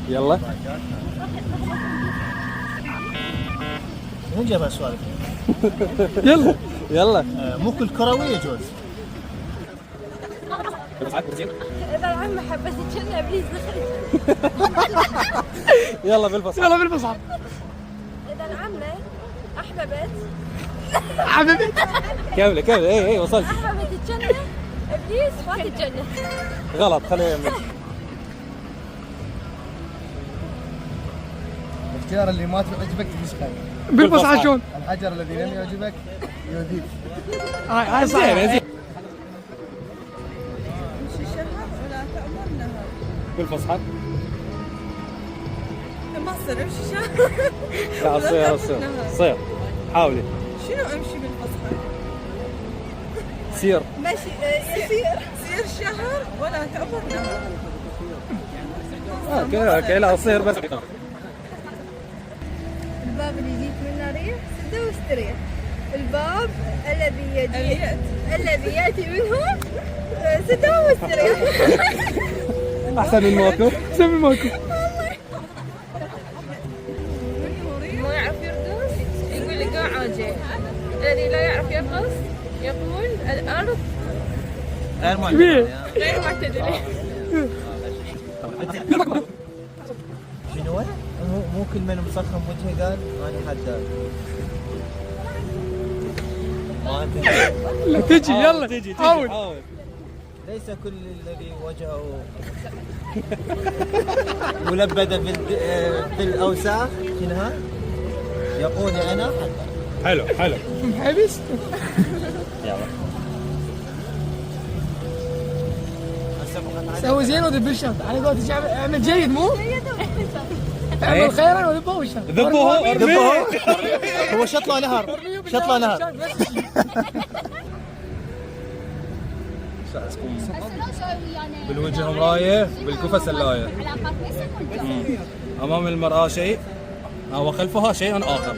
يلا من جاب هالسوالف؟ يلا يلا. مو كل كروي يجوز. إذا العم حبت تشنع بليز نخرج. يلا بالفصل. يلا بالفصحى. إذا العمة أحببت حبيبي كملي كملي. اي وصلت. أحببت تشنع إبليس ما تتجنن. غلط خلينا يمين. الاختيار اللي ما تعجبك تسخن. بالفصحى شلون؟ الحجر الذي لم يعجبك يؤذيك. هاي صح. بالفصحى. ما تصير امشي شهر. لا الصير صير. حاولي. شنو امشي بالفصحى؟ سير. مشي سير شهر ولا تعبر نهار. اوكي لا صير بس. الباب اللي يجيك منه ريح سده واستريح. الباب الذي يأتي منه سده واستريح. احسن من ماكو. احسن من ماكو. ما يعرف يرقص يقول لك عاجي. الذي لا يعرف يرقص يقول الأرض غير معتدلة. شنو؟ مو كل من مسخم وجهه قال انا حداد. ما انت. لا تجي يلا حاول. ليس كل الذي وجهه ملبدا بالاوساخ شنها يقول انا حلو حلو. حبس. يلا. سوي زين وذب الشط على قولتك. اعمل جيد مو؟ اعمل خيرا وذبه وشط. ذبوه ارميه. هو شطله نهر. شطله نهر. بالوجه مرايه بالكفى سلايه. امام المراه شيء وخلفها شيء اخر.